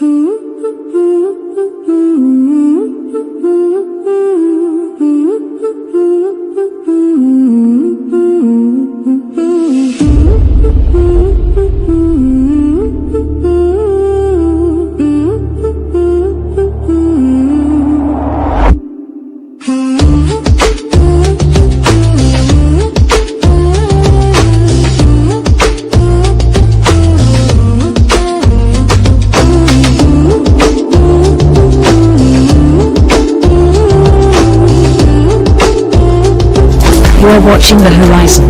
You're watching the horizon.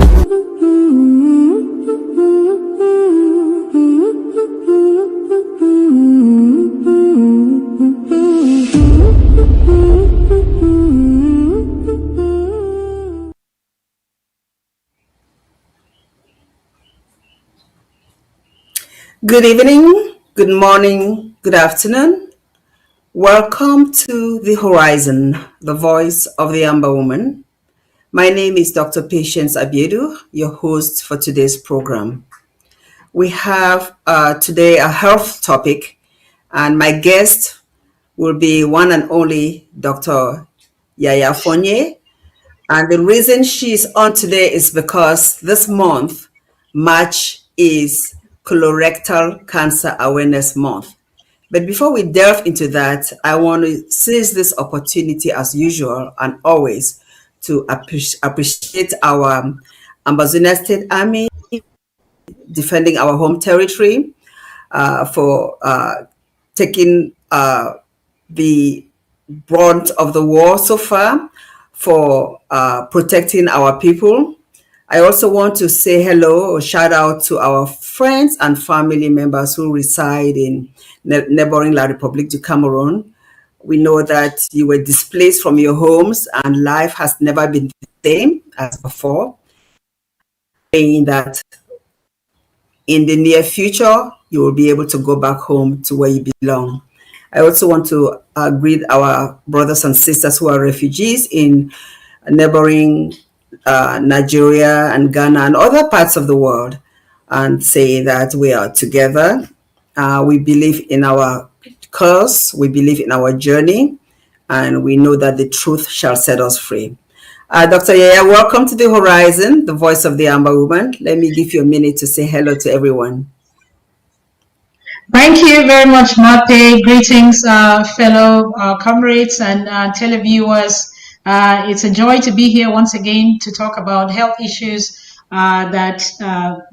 Good evening, good morning, good afternoon. Welcome to The Horizon, the voice of the Amber Woman. My name is Dr. Patience Abiedu, your host for today's program. We have today a health topic, and my guest will be one and only Dr. Yaya Fonye. And the reason she's on today is because this month, March, is Colorectal Cancer Awareness Month. But before we delve into that, I want to seize this opportunity as usual and always to appreciate our Amazonian State Army defending our home territory, for taking the brunt of the war so far, for protecting our people. I also want to say hello or shout out to our friends and family members who reside in neighboring La République du Cameroon. We know that you were displaced from your homes and life has never been the same as before. Saying that in the near future, you will be able to go back home to where you belong. I also want to greet our brothers and sisters who are refugees in neighboring Nigeria and Ghana and other parts of the world, and say that we are together. We believe in our cause, we believe in our journey, and we know that the truth shall set us free. Dr. Yaya, welcome to The Horizon, the voice of the Amber Woman. Let me give you a minute to say hello to everyone. Thank you very much, Mate. Greetings, fellow comrades and televiewers. It's a joy to be here once again to talk about health issues that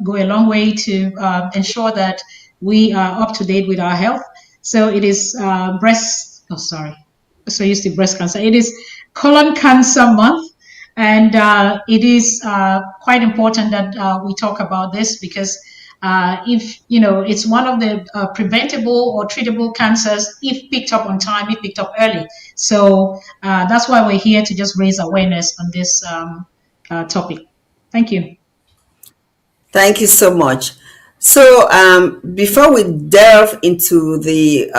go a long way to ensure that we are up to date with our health. So it is breast cancer. It is colon cancer month. And it is quite important that we talk about this because if, it's one of the preventable or treatable cancers if picked up on time, if picked up early. So that's why we're here to just raise awareness on this topic. Thank you. Thank you so much. So before we delve into the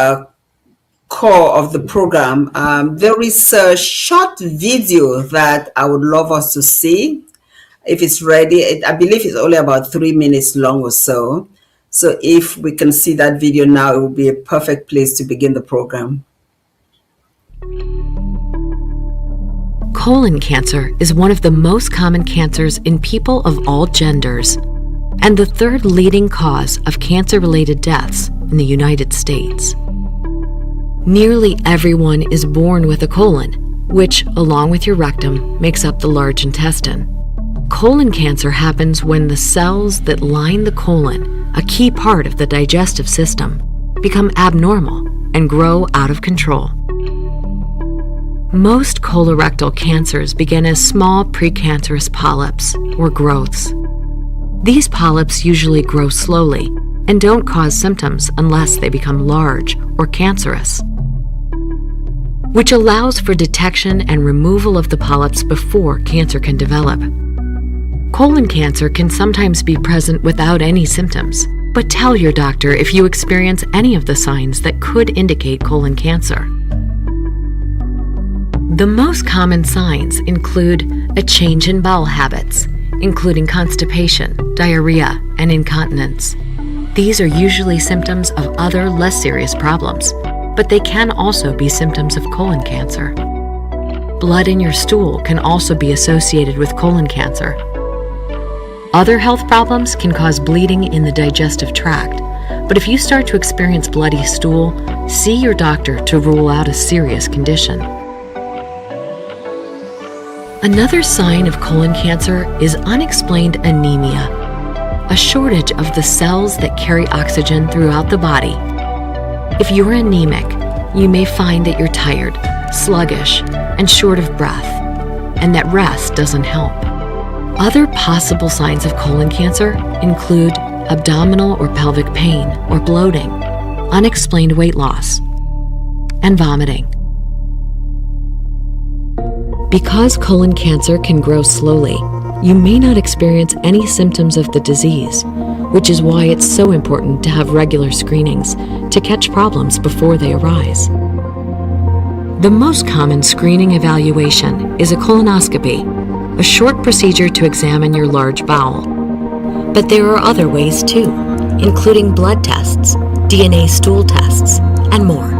core of the program, there is a short video that I would love us to see. If it's ready, I believe it's only about 3 minutes long or so. So if we can see that video now, it will be a perfect place to begin the program. Colon cancer is one of the most common cancers in people of all genders, and the third leading cause of cancer-related deaths in the United States. Nearly everyone is born with a colon, which, along with your rectum, makes up the large intestine. Colon cancer happens when the cells that line the colon, a key part of the digestive system, become abnormal and grow out of control. Most colorectal cancers begin as small precancerous polyps or growths. These polyps usually grow slowly and don't cause symptoms unless they become large or cancerous, which allows for detection and removal of the polyps before cancer can develop. Colon cancer can sometimes be present without any symptoms, but tell your doctor if you experience any of the signs that could indicate colon cancer. The most common signs include a change in bowel habits, including constipation, diarrhea, and incontinence, These are usually symptoms of other, less serious problems, but they can also be symptoms of colon cancer. Blood in your stool can also be associated with colon cancer. Other health problems can cause bleeding in the digestive tract, but if you start to experience bloody stool, see your doctor to rule out a serious condition. Another sign of colon cancer is unexplained anemia, a shortage of the cells that carry oxygen throughout the body. If you're anemic, you may find that you're tired, sluggish, and short of breath, and that rest doesn't help. Other possible signs of colon cancer include abdominal or pelvic pain or bloating, unexplained weight loss, and vomiting. Because colon cancer can grow slowly, you may not experience any symptoms of the disease, which is why it's so important to have regular screenings to catch problems before they arise. The most common screening evaluation is a colonoscopy, a short procedure to examine your large bowel. But there are other ways too, including blood tests, DNA stool tests, and more.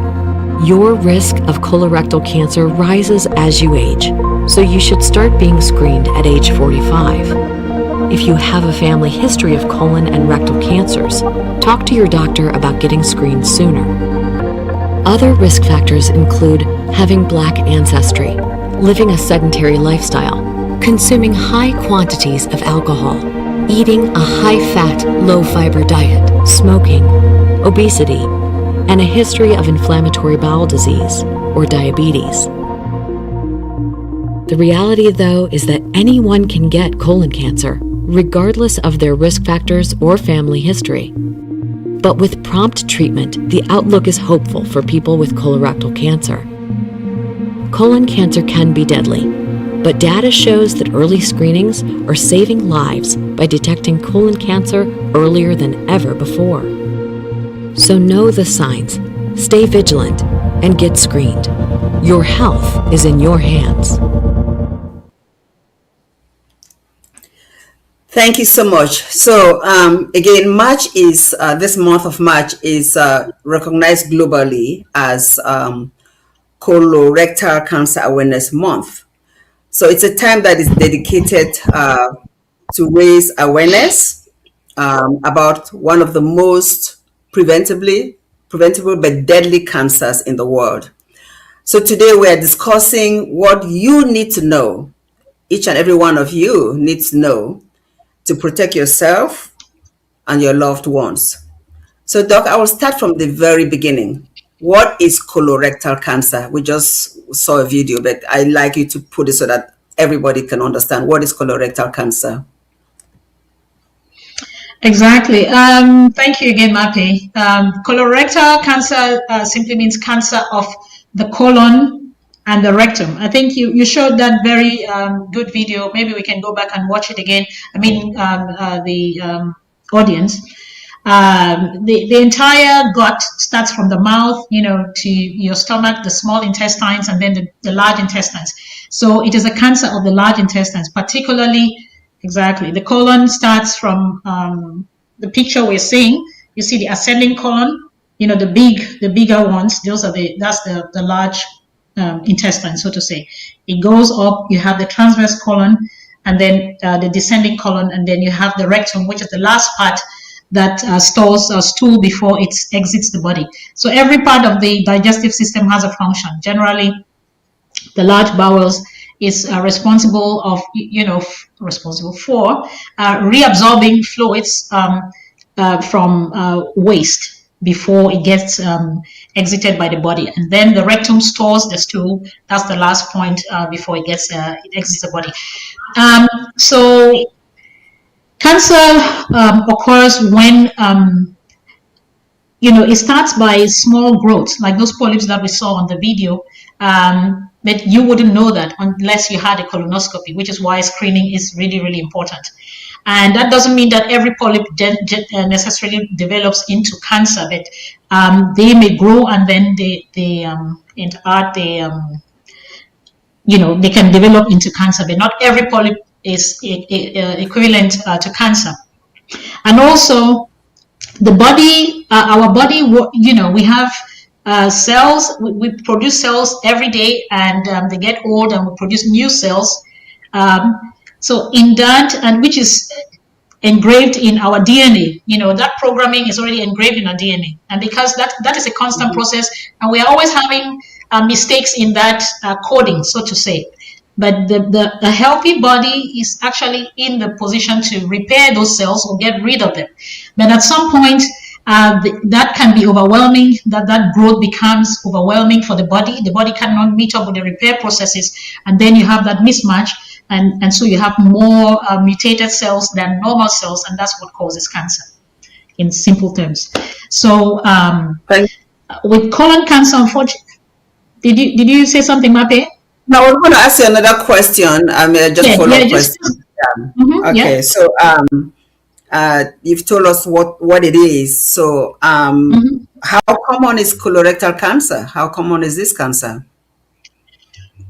Your risk of colorectal cancer rises as you age, so you should start being screened at age 45. If you have a family history of colon and rectal cancers, talk to your doctor about getting screened sooner. Other risk factors include having Black ancestry, living a sedentary lifestyle, consuming high quantities of alcohol, eating a high-fat, low-fiber diet, smoking, obesity, and a history of inflammatory bowel disease or diabetes. The reality, though, is that anyone can get colon cancer, regardless of their risk factors or family history. But with prompt treatment, the outlook is hopeful for people with colorectal cancer. Colon cancer can be deadly, but data shows that early screenings are saving lives by detecting colon cancer earlier than ever before. So know the signs, stay vigilant, and get screened. Your health is in your hands. Thank you so much. So again, March is this month of March is recognized globally as Colorectal Cancer Awareness Month. So it's a time that is dedicated to raise awareness about one of the most preventable but deadly cancers in the world. So today we are discussing what you need to know, each and every one of you needs to know to protect yourself and your loved ones. So Doc, I will start from the very beginning. What is colorectal cancer? We just saw a video, but I'd like you to put it so that everybody can understand what is colorectal cancer. Exactly. Thank you again, Mape. Colorectal cancer simply means cancer of the colon and the rectum. I think you showed that very good video. Maybe we can go back and watch it again. I mean, the audience. The entire gut starts from the mouth, to your stomach, the small intestines, and then the large intestines. So it is a cancer of the large intestines, particularly, exactly. The colon starts from the picture we're seeing. You see the ascending colon, the bigger ones. That's the large intestine, so to say. It goes up, you have the transverse colon, and then the descending colon, and then you have the rectum, which is the last part that stores stool before it exits the body. So every part of the digestive system has a function. Generally, the large bowels is responsible for reabsorbing fluids from waste before it gets exited by the body, and then the rectum stores the stool. That's the last point before it exits the body. So cancer occurs when it starts by small growths, like those polyps that we saw on the video. But you wouldn't know that unless you had a colonoscopy, which is why screening is really, really important. And that doesn't mean that every polyp necessarily develops into cancer, but they may grow and then they can develop into cancer, but not every polyp is equivalent to cancer. And also, the body, our body, we have cells. We produce cells every day, and they get old, and we produce new cells. So in that, and which is engraved in our DNA, that programming is already engraved in our DNA, and because that is a constant process, and we are always having mistakes in that coding, so to say. But a healthy body is actually in the position to repair those cells or get rid of them. But at some point, that can be overwhelming, that growth becomes overwhelming for the body. The body cannot meet up with the repair processes, and then you have that mismatch, and so you have more mutated cells than normal cells, and that's what causes cancer, in simple terms. So with colon cancer, unfortunately, did you say something, Mape? No, I was going to ask you another question. Just follow up question. Okay, so you've told us what it is. So how common is colorectal cancer? How common is this cancer?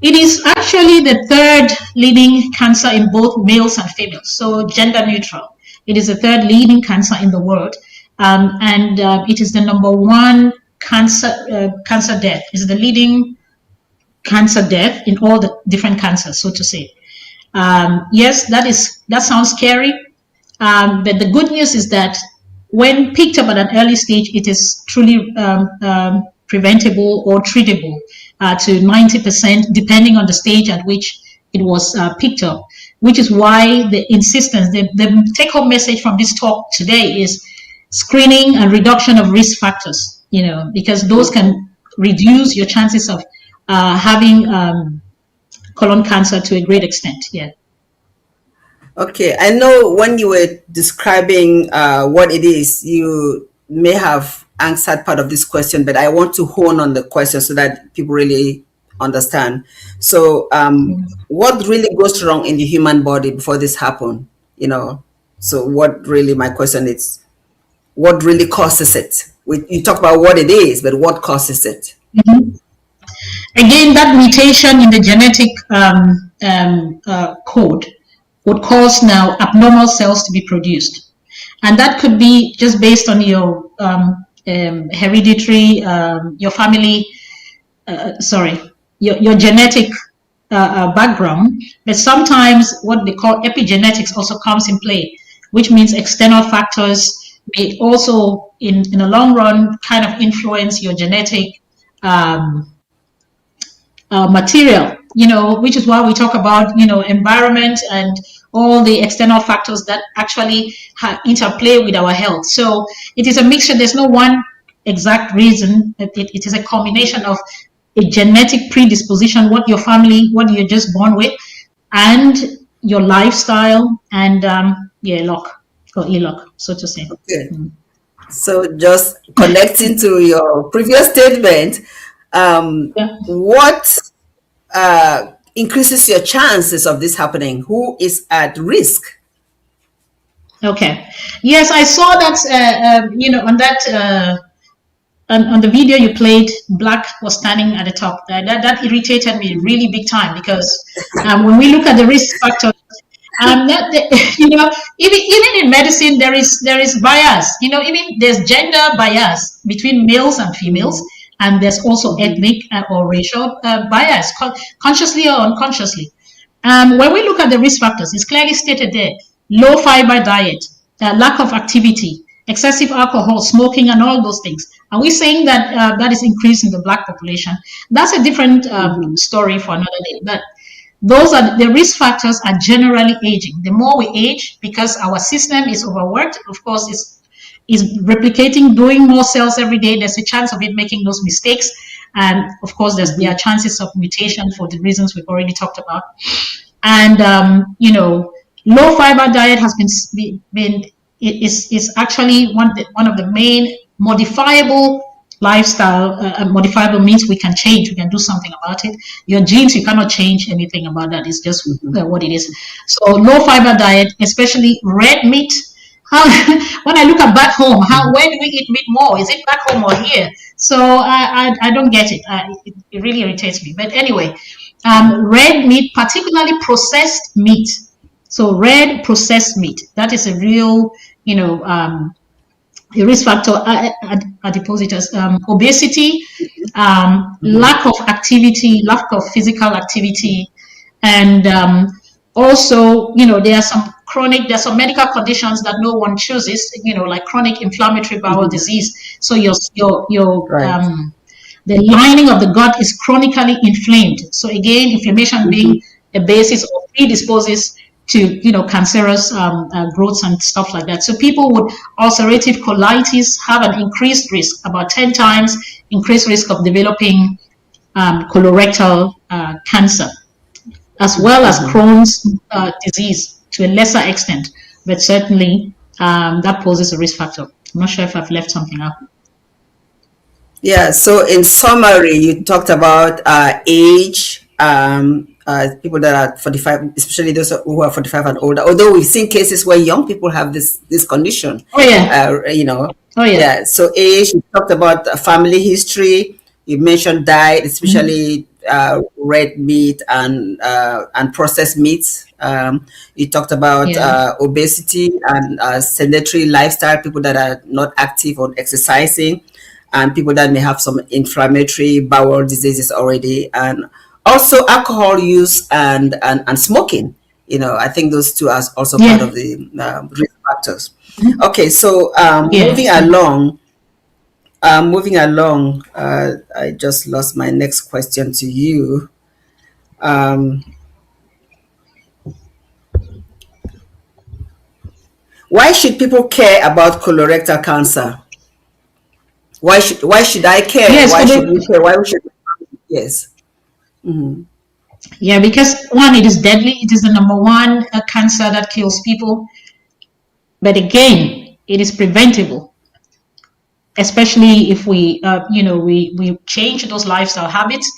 It is actually the third leading cancer in both males and females, so gender neutral. It is the third leading cancer in the world, and it is the number one cancer death. It's the leading cancer death in all the different cancers, so to say. Yes, that sounds scary, but the good news is that when picked up at an early stage, it is truly preventable or treatable to 90%, depending on the stage at which it was picked up, which is why the insistence, the take-home message from this talk today is screening and reduction of risk factors, because those can reduce your chances of having colon cancer to a great extent. Yeah. Okay, I know when you were describing what it is, you may have answered part of this question, but I want to hone on the question so that people really understand. So what really goes wrong in the human body before this happen? So what really, my question is, what really causes it? You talk about what it is, but what causes it? Again, that mutation in the genetic code would cause now abnormal cells to be produced. And that could be just based on your hereditary, your family, your genetic background. But sometimes what they call epigenetics also comes in play, which means external factors may also, in the long run, kind of influence your genetic material, which is why we talk about, environment and all the external factors that actually interplay with our health. So it is a mixture. There's no one exact reason. It is a combination of a genetic predisposition, what your family, what you're just born with, and your lifestyle, and luck or e-luck, so to say. Okay. So just connecting to your previous statement, what increases your chances of this happening? Who is at risk? Okay. Yes, I saw that, on that, on the video you played, Black was standing at the top. That irritated me really big time, because when we look at the risk factors, even in medicine, there is bias. Even there's gender bias between males and females. And there's also ethnic or racial bias, consciously or unconsciously. When we look at the risk factors, it's clearly stated there: low fiber diet, lack of activity, excessive alcohol, smoking, and all those things. Are we saying that that is increasing the Black population? That's a different story for another day. But those are the risk factors are generally aging. The more we age, because our system is overworked, of course, is replicating, doing more cells every day, there's a chance of it making those mistakes. And of course, there are chances of mutation for the reasons we've already talked about. And, low fiber diet has is actually one of the main modifiable lifestyle. Modifiable means we can change, we can do something about it. Your genes, you cannot change anything about that. It's just what it is. So low fiber diet, especially red meat. When I look at back home, where do we eat meat more? Is it back home or here? So I don't get it. It really irritates me. But anyway, red meat, particularly processed meat. So red processed meat, that is a real, risk factor adipositas, obesity, lack of activity, lack of physical activity, and also, there are some some medical conditions that no one chooses, like chronic inflammatory bowel disease. So your Right. the lining of the gut is chronically inflamed. So again, inflammation being a basis or predisposes to cancerous growths and stuff like that. So people with ulcerative colitis have an increased risk, about 10 times increased risk of developing colorectal cancer, as well as Crohn's disease to a lesser extent, but certainly that poses a risk factor. I'm not sure if I've left something out. Yeah, so in summary, you talked about age, people that are 45, especially those who are 45 and older. Although we've seen cases where young people have this condition. Oh yeah. Oh yeah. Yeah. So age, you talked about family history. You mentioned diet, especially red meat and processed meats. You talked about obesity and sedentary lifestyle, people that are not active or exercising, and people that may have some inflammatory bowel diseases already, and also alcohol use and smoking. I think those two are also part of the risk factors. Okay, so moving along, I just lost my next question to you. Why should people care about colorectal cancer? Why should I care? Yes, why should we care? Why should yes? Yeah, because one, it is deadly. It is the number one cancer that kills people. But again, it is preventable, especially if we, we change those lifestyle habits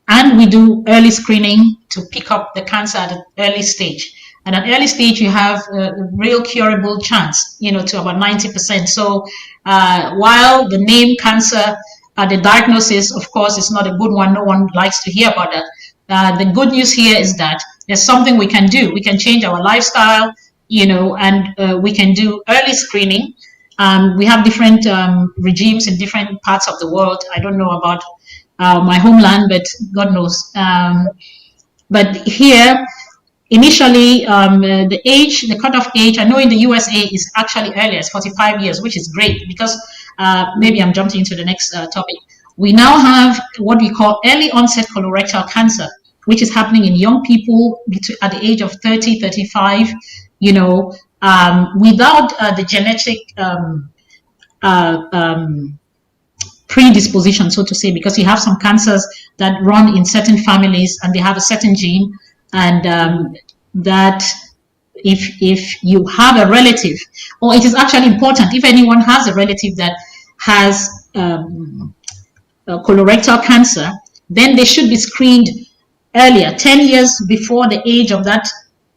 and we do early screening to pick up the cancer at an early stage. At an early stage, you have a real curable chance, to about 90%. So while the name cancer, the diagnosis, of course, is not a good one. No one likes to hear about that. The good news here is that there's something we can do. We can change our lifestyle, and we can do early screening. We have different regimes in different parts of the world. I don't know about my homeland, but God knows. But here, initially, the cutoff age, I know in the USA is actually earlier, it's 45 years, which is great because maybe I'm jumping into the next topic. We now have what we call early onset colorectal cancer, which is happening in young people at the age of 30, 35, without the genetic predisposition, so to say, because you have some cancers that run in certain families and they have a certain gene, and that if you have a relative, or it is actually important, if anyone has a relative that has colorectal cancer, then they should be screened earlier, 10 years before the age of that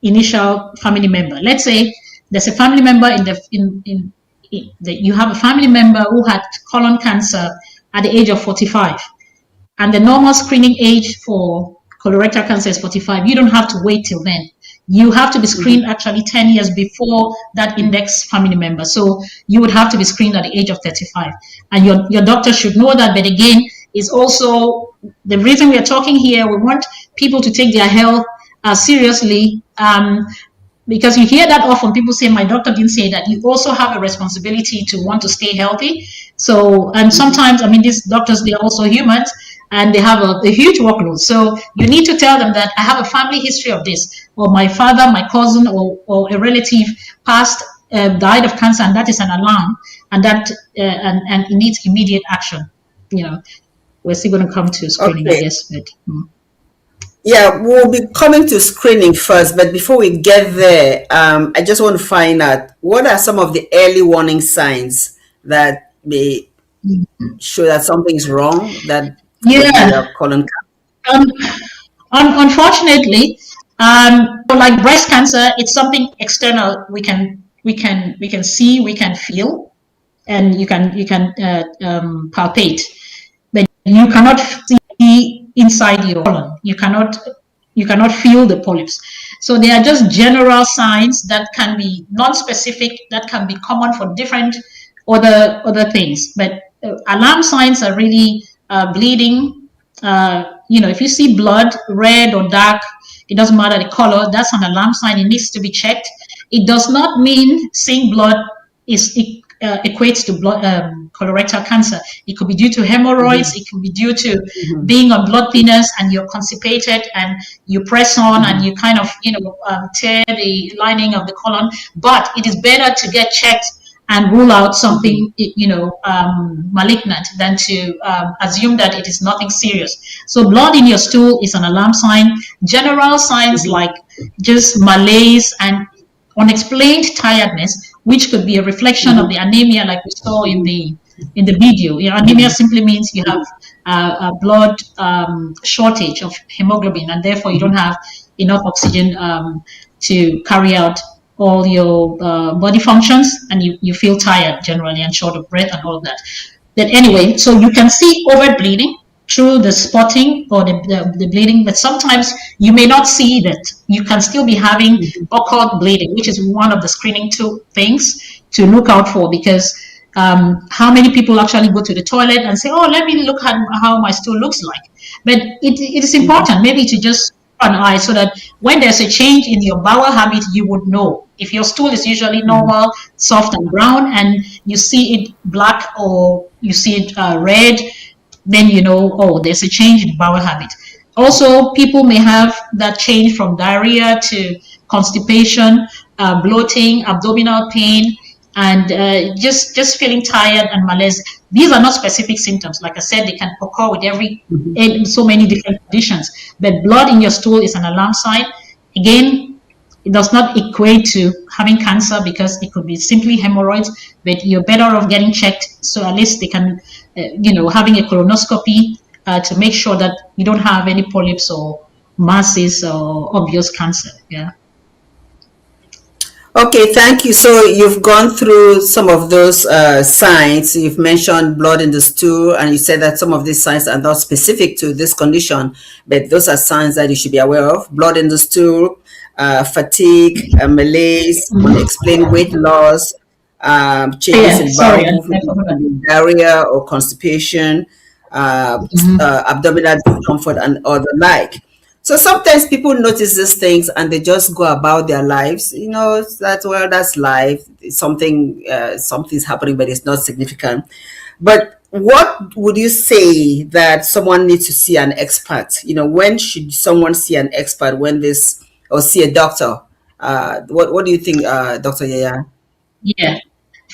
initial family member. Let's say there's a family member you have a family member who had colon cancer at the age of 45, and the normal screening age for colorectal cancer is 45. You don't have to wait till then. You have to be screened actually 10 years before that index family member. So you would have to be screened at the age of 35. And your doctor should know that. But again, it's also the reason we are talking here. We want people to take their health seriously, because you hear that often. People say, my doctor didn't say that. You also have a responsibility to want to stay healthy. So, and sometimes, these doctors, they're also humans, and they have a huge workload. So you need to tell them that I have a family history of this, or my father, my cousin, or a relative died of cancer, and that is an alarm, and that and it needs immediate action. We're still going to come to screening, I guess. But, Yeah, we'll be coming to screening first, but before we get there, I just want to find out what are some of the early warning signs that may show that something's wrong, that colon cancer. Unfortunately, like breast cancer, it's something external. We can see, we can feel, and you can palpate, but you cannot see inside your colon. You cannot feel the polyps. So they are just general signs that can be non-specific, that can be common for different other things. But alarm signs are really bleeding. If you see blood, red or dark, it doesn't matter the color, that's an alarm sign. It needs to be checked. It does not mean seeing blood equates to blood, colorectal cancer. It could be due to hemorrhoids. It could be due to being on blood thinners and you're constipated and you press on and you kind of tear the lining of the colon. But it is better to get checked and rule out something malignant than to assume that it is nothing serious. So blood in your stool is an alarm sign. General signs like just malaise and unexplained tiredness, which could be a reflection of the anemia, like we saw in the video. Anemia simply means you have a blood shortage of hemoglobin, and therefore you don't have enough oxygen to carry out all your body functions, and you feel tired generally and short of breath and all of that. But anyway, so you can see overt bleeding through the spotting or the bleeding, but sometimes you may not see that. You can still be having occult bleeding, which is one of the screening things to look out for, because how many people actually go to the toilet and say, oh, let me look at how my stool looks like. But it is important maybe to just an eye so that when there's a change in your bowel habit, you would know. If your stool is usually normal, soft and brown, and you see it black or you see it red, then you know, oh, there's a change in bowel habit. Also, people may have that change from diarrhea to constipation, bloating, abdominal pain, and just feeling tired and malaise. These are not specific symptoms. Like I said, they can occur with so many different conditions. But blood in your stool is an alarm sign. Again, it does not equate to having cancer because it could be simply hemorrhoids, but you're better off getting checked. So at least they can, having a colonoscopy to make sure that you don't have any polyps or masses or obvious cancer. Yeah. Okay, thank you. So you've gone through some of those signs. You've mentioned blood in the stool, and you said that some of these signs are not specific to this condition, but those are signs that you should be aware of. Blood in the stool, fatigue, malaise, unexplained weight loss, changes in bowel movement, diarrhea or constipation, abdominal discomfort, and other like. So sometimes people notice these things and they just go about their lives. That's life. Something's happening, but it's not significant. But what would you say that someone needs to see an expert? When should someone see an expert or see a doctor? What do you think, Dr. Yaya? Yeah.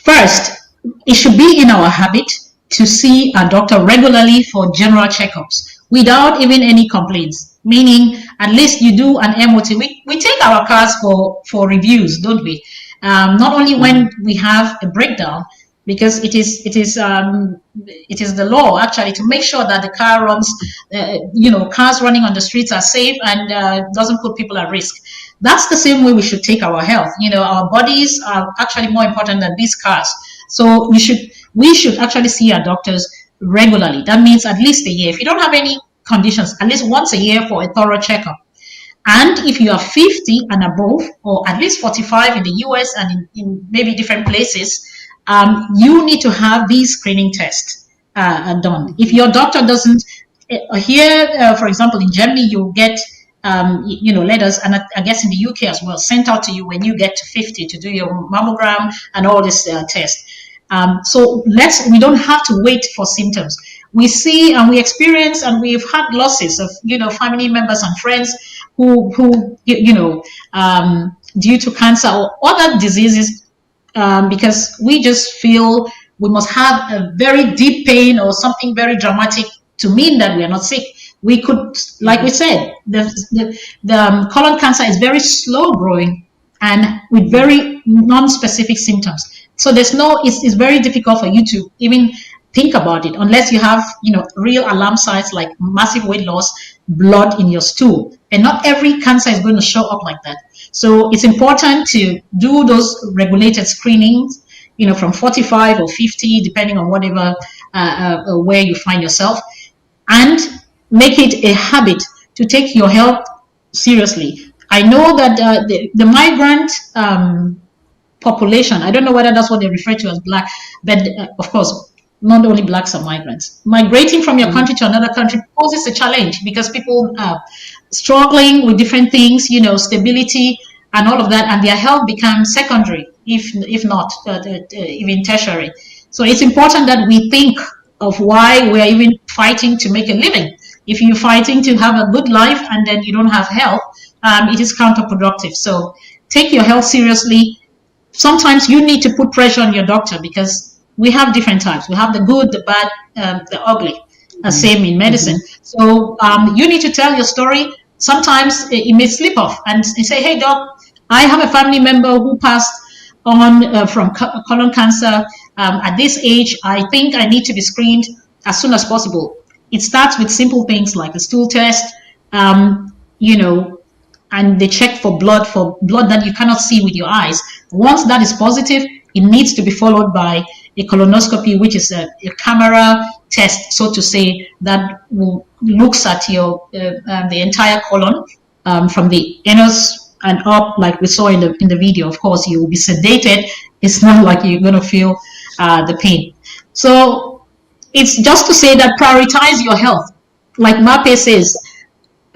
First, it should be in our habit to see a doctor regularly for general checkups without even any complaints. Meaning, at least you do an MOT. We take our cars for reviews, don't we? Not only when we have a breakdown, because it is the law actually to make sure that the car runs, cars running on the streets are safe and doesn't put people at risk. That's the same way we should take our health. Our bodies are actually more important than these cars. So we should actually see our doctors regularly. That means at least a year. If you don't have any conditions, at least once a year for a thorough checkup. And if you are 50 and above, or at least 45 in the US and in maybe different places, you need to have these screening tests done. If your doctor doesn't, for example, in Germany, you'll get letters, and I guess in the UK as well, sent out to you when you get to 50 to do your mammogram and all this tests. So we don't have to wait for symptoms. We see and we experience, and we've had losses of family members and friends who due to cancer or other diseases, because we just feel we must have a very deep pain or something very dramatic to mean that we are not sick. We could, like we said, the colon cancer is very slow growing and with very non-specific symptoms. So it's very difficult for you to even think about it unless you have, real alarm signs like massive weight loss, blood in your stool. And not every cancer is going to show up like that. So it's important to do those regulated screenings, from 45 or 50, depending on whatever, where you find yourself, and make it a habit to take your health seriously. I know that the migrant population. I don't know whether that's what they refer to as black, but of course, not only blacks are migrants. Migrating from your country to another country poses a challenge because people are struggling with different things, stability and all of that, and their health becomes secondary, if not even tertiary. So it's important that we think of why we're even fighting to make a living. If you're fighting to have a good life and then you don't have health, it is counterproductive. So take your health seriously. Sometimes you need to put pressure on your doctor because we have different types. We have the good, the bad, the ugly, same in medicine. So you need to tell your story. Sometimes it may slip off and say, hey, doc, I have a family member who passed on from colon cancer at this age. I think I need to be screened as soon as possible. It starts with simple things like a stool test, and they check for blood that you cannot see with your eyes. Once that is positive, it needs to be followed by a colonoscopy, which is a camera test, so to say, that looks at your the entire colon from the anus and up, like we saw in the video. Of course, you will be sedated. It's not like you're going to feel the pain. So it's just to say that prioritize your health. Like Mape says,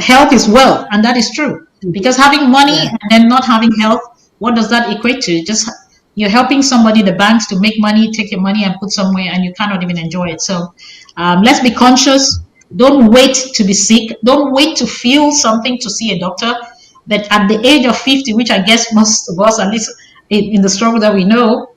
health is wealth, and that is true. Because having money and then not having health, what does that equate to? Just you're helping somebody, the banks, to make money, take your money and put somewhere, and you cannot even enjoy it. So let's be conscious. Don't wait to be sick. Don't wait to feel something to see a doctor. But at the age of 50, which I guess most of us, at least in the struggle that we know,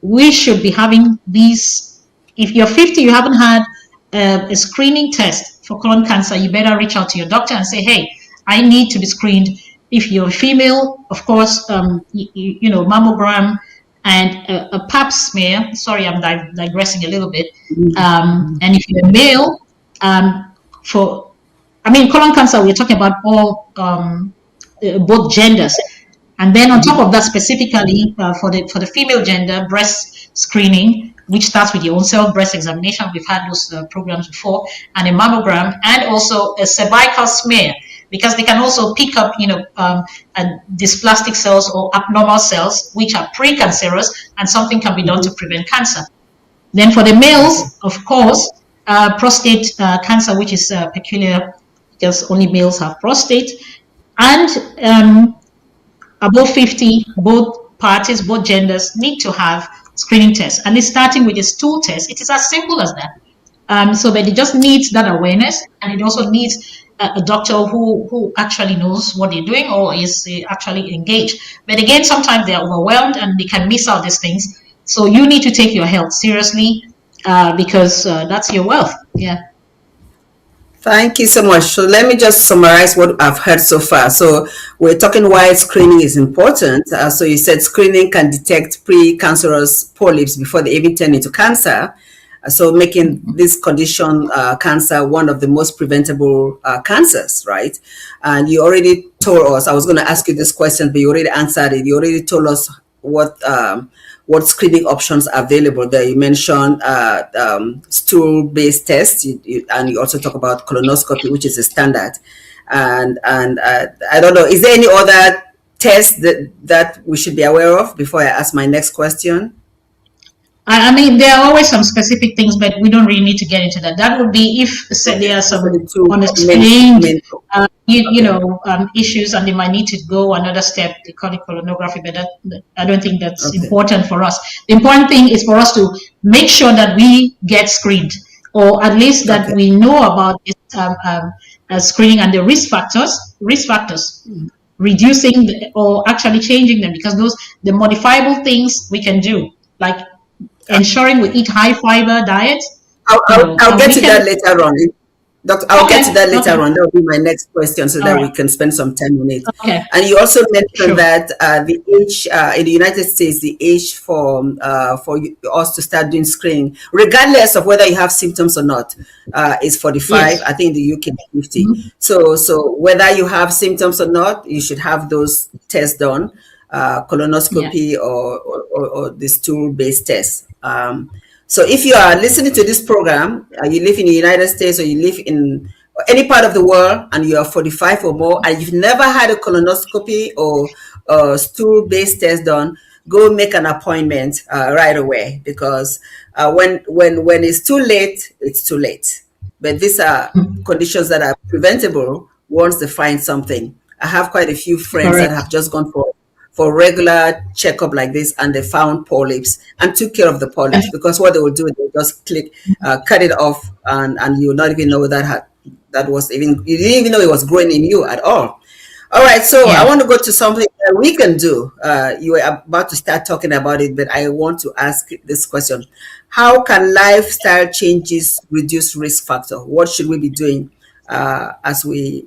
we should be having these. If you're 50, you haven't had a screening test for colon cancer, you better reach out to your doctor and say, hey, I need to be screened. If you're female, of course, mammogram and a pap smear. Sorry, I'm digressing a little bit. And if you're a male, colon cancer, we're talking about all both genders. And then on top of that, specifically for the female gender, breast screening, which starts with your own self-breast examination. We've had those programs before, and a mammogram, and also a cervical smear, because they can also pick up, dysplastic cells or abnormal cells, which are precancerous, and something can be done to prevent cancer. Then for the males, of course, prostate cancer, which is peculiar because only males have prostate, and above 50, both parties, both genders need to have screening tests, and it's starting with a stool test. It is as simple as that. But it just needs that awareness, and it also needs a doctor who actually knows what they're doing or is actually engaged. But again, sometimes they're overwhelmed and they can miss out these things. So you need to take your health seriously because that's your wealth. Yeah. Thank you so much. So let me just summarize what I've heard so far. So we're talking why screening is important. So you said screening can detect precancerous polyps before they even turn into cancer. So making this condition, cancer, one of the most preventable cancers, right? And you already told us, I was going to ask you this question, but you already answered it. You already told us what screening options are available there. You mentioned stool-based tests, and you also talk about colonoscopy, which is a standard. And I don't know, is there any other test that we should be aware of before I ask my next question? I mean, there are always some specific things, but we don't really need to get into that. That would be if there are some unexplained, issues, and they might need to go another step. They call it colonography, but I don't think that's important for us. The important thing is for us to make sure that we get screened, or at least that we know about this screening and the risk factors, reducing or actually changing them, because the modifiable things we can do, like ensuring we eat high fiber diet. I'll get to that later on. Doctor, I'll get to that later on. That will be my next question, so that we can spend some time on it. Okay. And you also mentioned that the age in the United States, the age for us to start doing screening, regardless of whether you have symptoms or not, is 45. Yes. I think in the UK 50. So whether you have symptoms or not, you should have those tests done, colonoscopy or the stool-based tests. So if you are listening to this program, you live in the United States or you live in any part of the world and you are 45 or more and you've never had a colonoscopy or stool-based test done, go make an appointment right away, because when it's too late, it's too late. But these are conditions that are preventable once they find something. I have quite a few friends that have just gone for regular checkup like this, and they found polyps and took care of the polyps, because what they will do is they just cut it off, and you'll not even know that was even, you didn't even know it was growing in you at all. All right, so I want to go to something that we can do. You were about to start talking about it, but I want to ask this question. How can lifestyle changes reduce risk factor? What should we be doing as we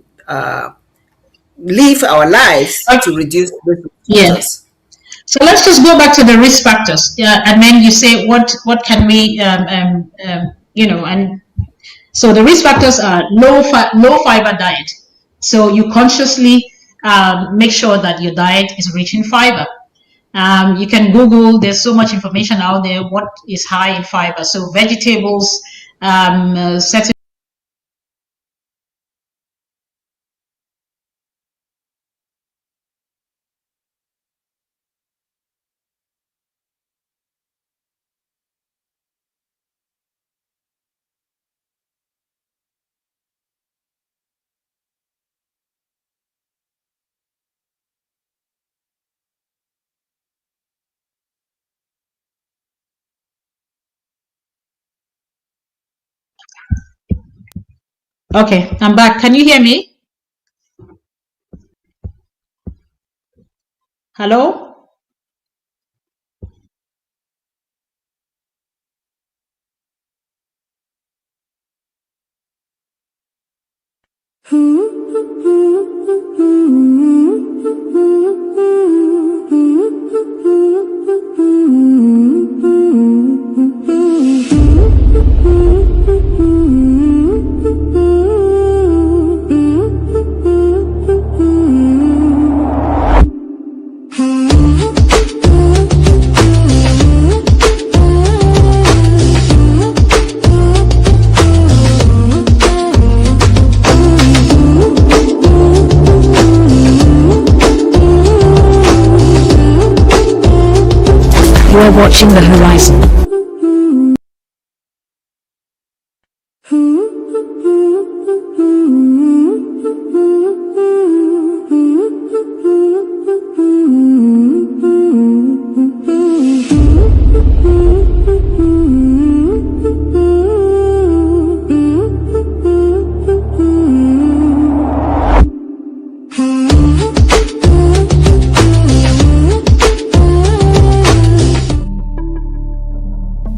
live our lives to reduce risk factors? So let's just go back to the risk factors. And then you say, what can we, and so the risk factors are low fiber diet. So you consciously make sure that your diet is rich in fiber. You can Google, there's so much information out there, what is high in fiber. So vegetables, certain Okay, I'm back. Can you hear me? Hello? You're watching the horizon.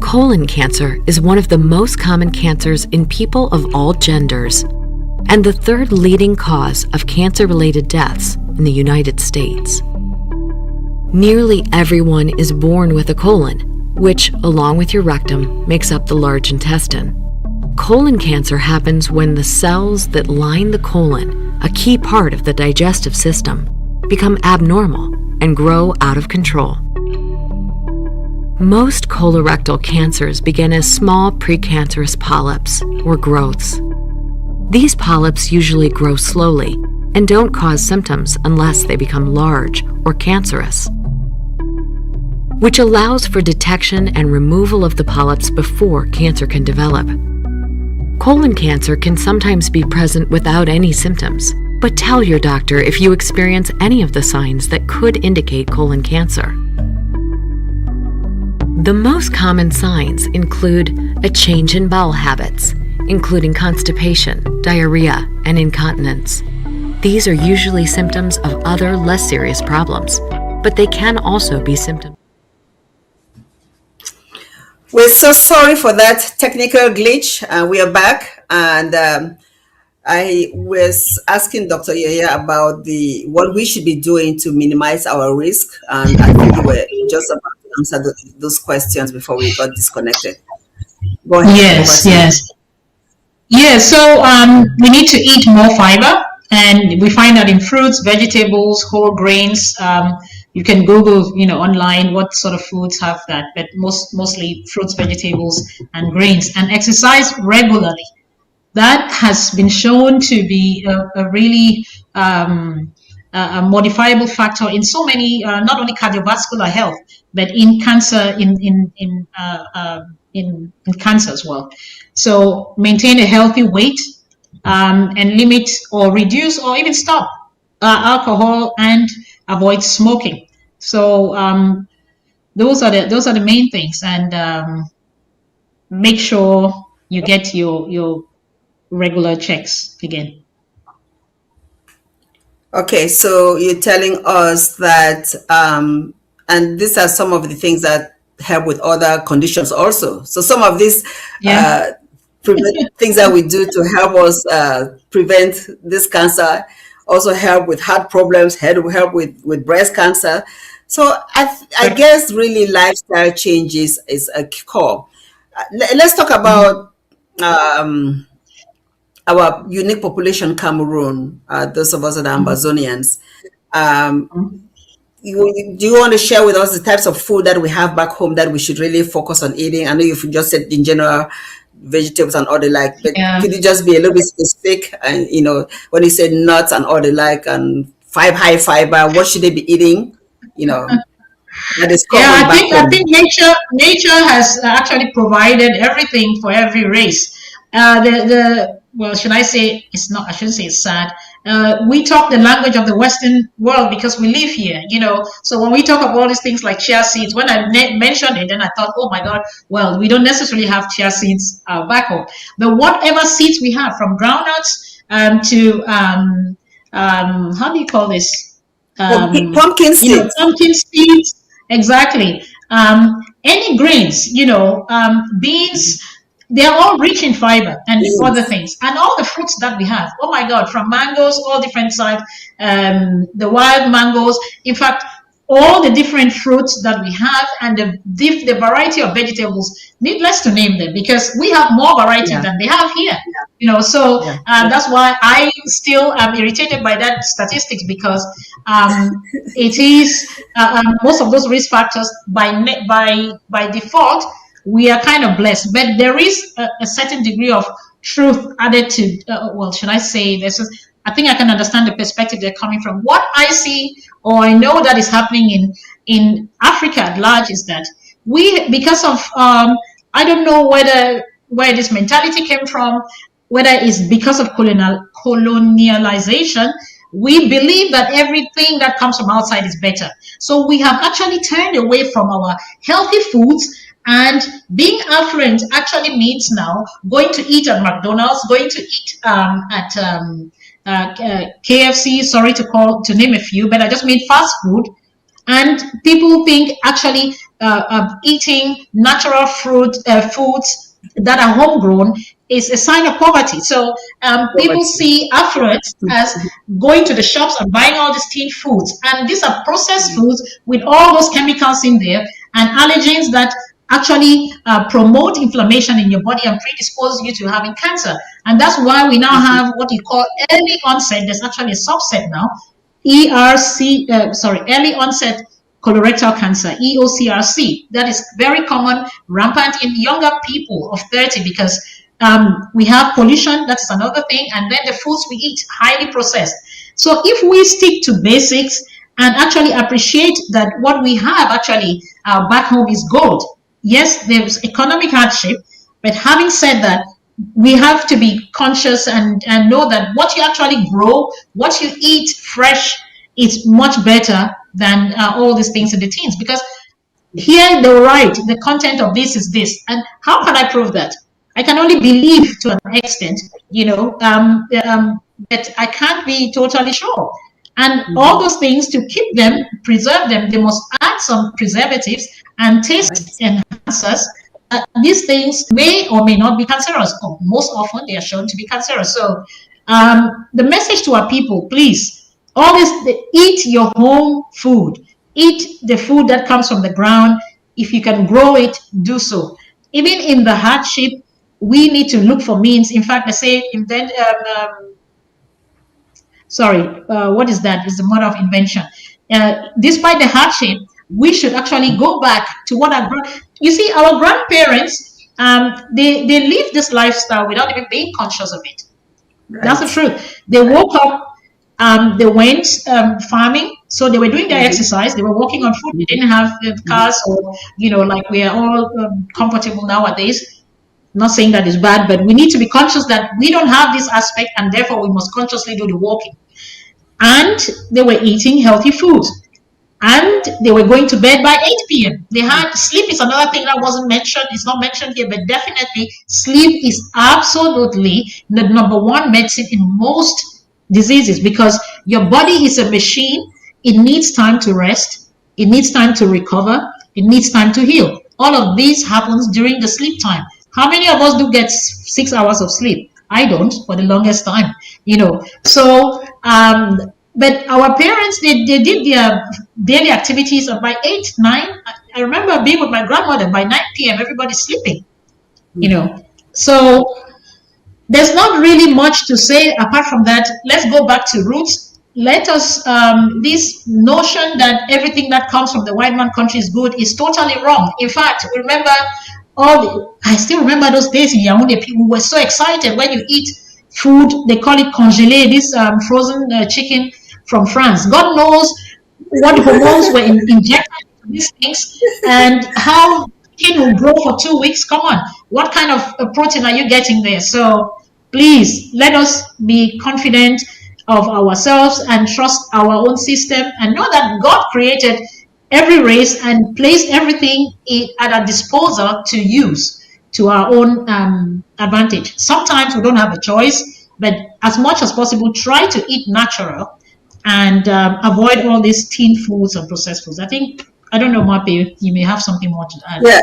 Colon cancer is one of the most common cancers in people of all genders, and the third leading cause of cancer-related deaths in the United States. Nearly everyone is born with a colon, which, along with your rectum, makes up the large intestine. Colon cancer happens when the cells that line the colon, a key part of the digestive system, become abnormal and grow out of control. Most colorectal cancers begin as small precancerous polyps or growths. These polyps usually grow slowly and don't cause symptoms unless they become large or cancerous, which allows for detection and removal of the polyps before cancer can develop. Colon cancer can sometimes be present without any symptoms, but tell your doctor if you experience any of the signs that could indicate colon cancer. The most common signs include a change in bowel habits, including constipation, diarrhea, and incontinence. These are usually symptoms of other less serious problems, but they can also be symptoms. We're so sorry for that technical glitch. We are back, and I was asking Dr. Yaya about what we should be doing to minimize our risk, and I think you were just about to answer those questions before we got disconnected. Go ahead. Yes. So we need to eat more fiber, and we find that in fruits, vegetables, whole grains. You can Google, online what sort of foods have that, but mostly fruits, vegetables, and grains. And exercise regularly. that has been shown to be a really a modifiable factor in so many, not only cardiovascular health, but in cancer, in cancer as well. So maintain a healthy weight, and limit or reduce or even stop alcohol and avoid smoking. So those are the main things, and make sure you get your regular checks again. Okay, so you're telling us that, and these are some of the things that help with other conditions also. So some of these things that we do to help us prevent this cancer also help with heart problems, help with breast cancer. So I guess really lifestyle changes is a core. Let's talk about our unique population, Cameroon, those of us that are Amazonians. Do you want to share with us the types of food that we have back home that we should really focus on eating? I know you've just said in general vegetables and all the like, but could you just be a little bit specific? And when you say nuts and all the like, and high fiber, what should they be eating? That is common back home. I think nature has actually provided everything for every race. Well, should I say it's not? I shouldn't say it's sad. We talk the language of the Western world because we live here, So when we talk about all these things like chia seeds, when I mentioned it, then I thought, oh my God, well, we don't necessarily have chia seeds back home. But whatever seeds we have, from groundnuts to how do you call this? Pumpkin seeds. Pumpkin seeds. Exactly. Any grains, beans, they're all rich in fiber and other things. And all the fruits that we have, oh my God, from mangoes, all different types, the wild mangoes. In fact, all the different fruits that we have and the variety of vegetables, needless to name them, because we have more variety than they have here. So that's why I still am irritated by that statistics, because it is most of those risk factors by default. We are kind of blessed, but there is a certain degree of truth added to, well, should I say this is, I think I can understand the perspective they're coming from. What I see, or I know that is happening in Africa at large, is that because of, I don't know where this mentality came from, whether it's because of colonialization, we believe that everything that comes from outside is better. So we have actually turned away from our healthy foods. And being affluent actually means now going to eat at McDonald's, going to eat at KFC, sorry to name a few, but I just mean fast food. And people think actually eating natural foods that are homegrown is a sign of poverty. So people see affluence as going to the shops and buying all these tinned foods. And these are processed foods with all those chemicals in there and allergens that actually promote inflammation in your body and predispose you to having cancer. And that's why we now have what you call early onset. There's actually a subset now, early onset colorectal cancer, EOCRC. That is very common, rampant in younger people of 30, because we have pollution. That's another thing. And then the foods we eat, highly processed. So if we stick to basics and actually appreciate that what we have actually back home is gold. Yes, there's economic hardship, but having said that, we have to be conscious and know that what you actually grow, what you eat fresh, is much better than all these things in the tins. Because here they write the content of this is this, and how can I prove that? I can only believe to an extent, but I can't be totally sure. And all those things, to keep them, preserve them, they must add some preservatives and taste enhancers. These things may or may not be cancerous, or most often they are shown to be cancerous. So the message to our people, please, always eat your home food. Eat the food that comes from the ground. If you can grow it, do so. Even in the hardship, we need to look for means. In fact, I say, what is that? It's the mother of invention. Despite the hardship, we should actually go back to what our grandparents they live this lifestyle without even being conscious of it. Right. That's the truth. They woke up, they went farming, so they were doing their exercise. They were working on food. They didn't have cars, or like we are all comfortable nowadays. Not saying that is bad, but we need to be conscious that we don't have this aspect, and therefore we must consciously do the walking. And they were eating healthy foods, and they were going to bed by 8 p.m. They had sleep is another thing that wasn't mentioned. It's not mentioned here, but definitely sleep is absolutely the number one medicine in most diseases, because your body is a machine. It needs time to rest. It needs time to recover. It needs time to heal. All of this happens during the sleep time. How many of us do get 6 hours of sleep? I don't, for the longest time, So, but our parents, they did their daily activities by 8, 9. I remember being with my grandmother by 9 p.m. Everybody's sleeping, So there's not really much to say apart from that. Let's go back to roots. Let us, this notion that everything that comes from the white man country is good is totally wrong. In fact, remember, I still remember those days in Yaoundé. People were so excited when you eat food. They call it congelé, this frozen chicken from France. God knows what hormones were injected into these things, and how chicken will grow for 2 weeks. Come on, what kind of protein are you getting there? So please, let us be confident of ourselves and trust our own system, and know that God created every race and placed everything at our disposal to use to our own advantage. Sometimes we don't have a choice, but as much as possible, try to eat natural and avoid all these tin foods and processed foods. I don't know, Mape, you may have something more to add. Yeah.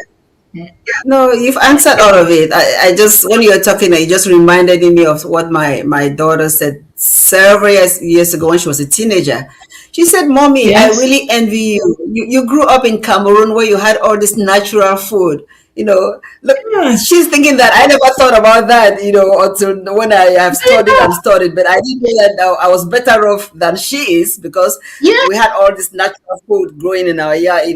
Yeah. No, you've answered all of it. I just, when you were talking, you just reminded me of what my daughter said several years ago when she was a teenager. She said, "Mommy, Yes. I really envy you. You grew up in Cameroon where you had all this natural food. Look, Yeah. she's thinking that I never thought about that, until when I have studied and studied. But I didn't know that I was better off than she is, because Yeah. we had all this natural food growing in our yard.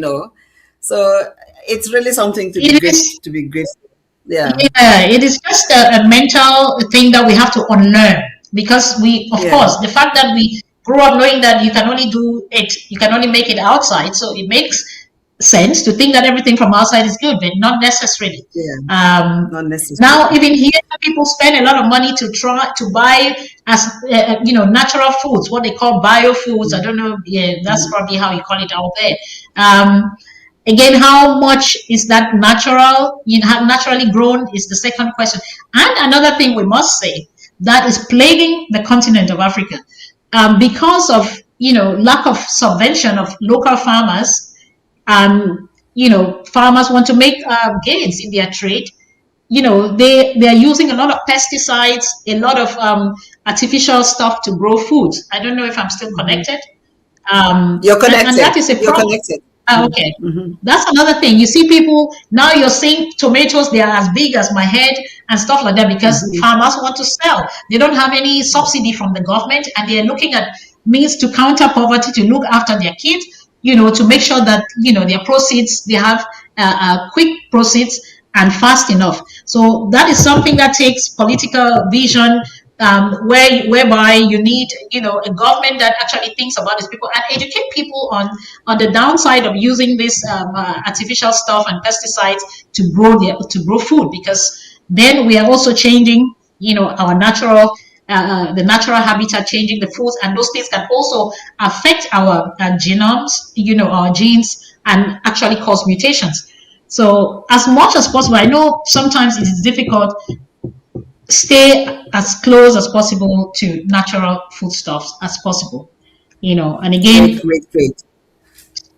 So it's really something to It is. be grateful. Yeah. Yeah, it is just a mental thing that we have to unlearn, because of Yeah. course, the fact that we grew up knowing that you can only do it, you can only make it outside, so it makes sense to think that everything from outside is good, but not necessarily. Yeah. Not necessarily. Now, even here, people spend a lot of money to try to buy as natural foods, what they call biofoods. I don't know. Yeah, that's probably how you call it out there. Again, how much is that natural? Naturally grown is the second question. And another thing we must say that is plaguing the continent of Africa, because of lack of subvention of local farmers. Farmers want to make gains in their trade. They are using a lot of pesticides, a lot of artificial stuff to grow food. I don't know if I'm still connected. You're connected. And that is a You're problem. connected. Okay. That's another thing. You see people, now you're seeing tomatoes, they are as big as my head and stuff like that, because farmers want to sell. They don't have any subsidy from the government, and they're looking at means to counter poverty, to look after their kids, to make sure that, their proceeds, they have quick proceeds and fast enough. So that is something that takes political vision, whereby you need, a government that actually thinks about these people and educate people on the downside of using this artificial stuff and pesticides to grow food, because then we are also changing, our natural the natural habitat, changing the foods, and those things can also affect our genomes, our genes, and actually cause mutations. So as much as possible, I know sometimes it is difficult, stay as close as possible to natural foodstuffs as possible, and again, Great.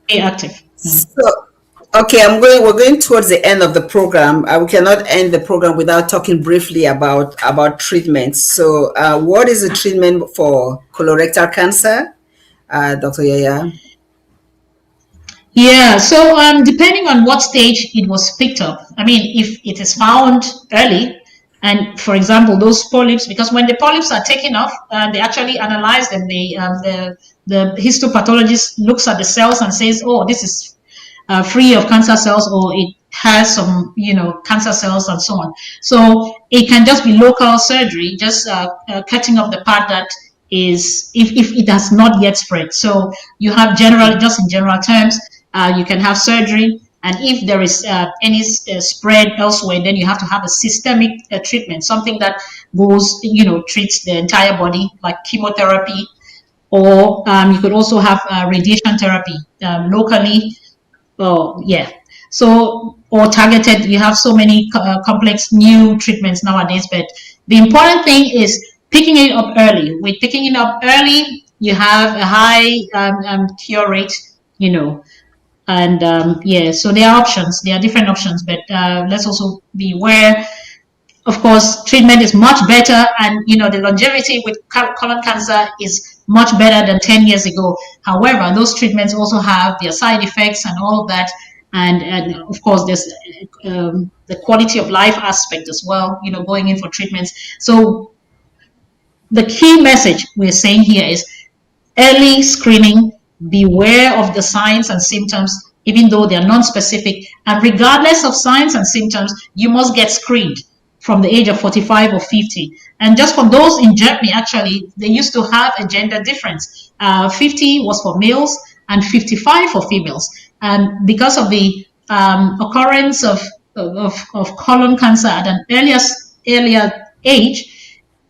stay active. So, okay, we're going towards the end of the program. We cannot end the program without talking briefly about treatments. So, what is the treatment for colorectal cancer, Dr. Yaya? Yeah, so depending on what stage it was picked up, I mean, if it is found early, and for example, those polyps, because when the polyps are taken off, they actually analyze them. The histopathologist looks at the cells and says, "Oh, this is free of cancer cells," or has some, cancer cells and so on. So it can just be local surgery, just cutting off the part that is, if it has not yet spread. So you have just in general terms, you can have surgery. And if there is any spread elsewhere, then you have to have a systemic treatment, something that goes, treats the entire body, like chemotherapy, or you could also have radiation therapy locally. Oh, yeah. So, or targeted, you have so many complex new treatments nowadays. But the important thing is picking it up early. With picking it up early, you have a high cure rate, and yeah, so there are options. There are different options, but let's also be aware. Of course, treatment is much better, and the longevity with colon cancer is much better than 10 years ago. However, those treatments also have their side effects and all of that, and of course, there's the quality of life aspect as well. Going in for treatments. So the key message we're saying here is early screening. Beware of the signs and symptoms, even though they are non-specific. And regardless of signs and symptoms, you must get screened from the age of 45 or 50. And just for those in Germany, actually, they used to have a gender difference. 50 was for males and 55 for females. And because of the occurrence of colon cancer at an earlier age,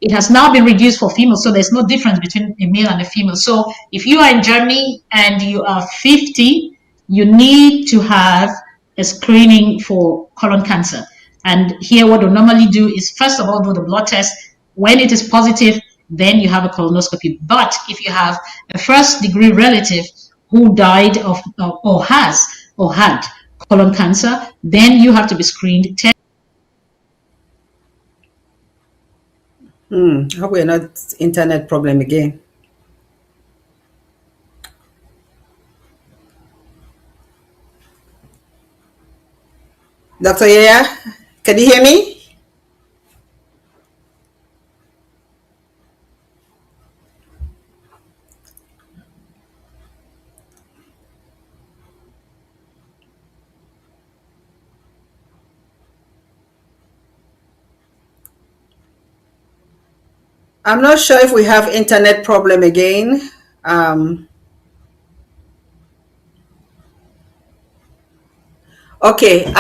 it has now been reduced for females, so there's no difference between a male and a female. So if you are in Germany and you are 50, you need to have a screening for colon cancer. And here what we normally do is, first of all, do the blood test. When it is positive, then you have a colonoscopy. But if you have a first-degree relative who died of or has or had colon cancer, then you have to be screened. Hope we're not internet problem again. Dr. Yaya, can you hear me? I'm not sure if we have internet problem again. Okay.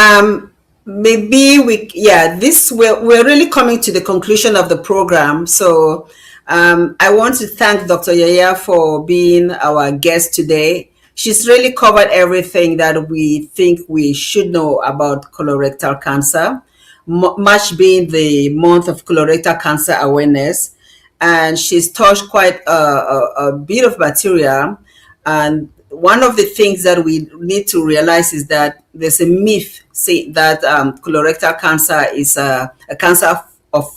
Maybe we're really coming to the conclusion of the program. So I want to thank Dr. Yaya for being our guest today. She's really covered everything that we think we should know about colorectal cancer, March being the month of colorectal cancer awareness. And she's touched quite a bit of material. And one of the things that we need to realize is that there's a myth that colorectal cancer is a cancer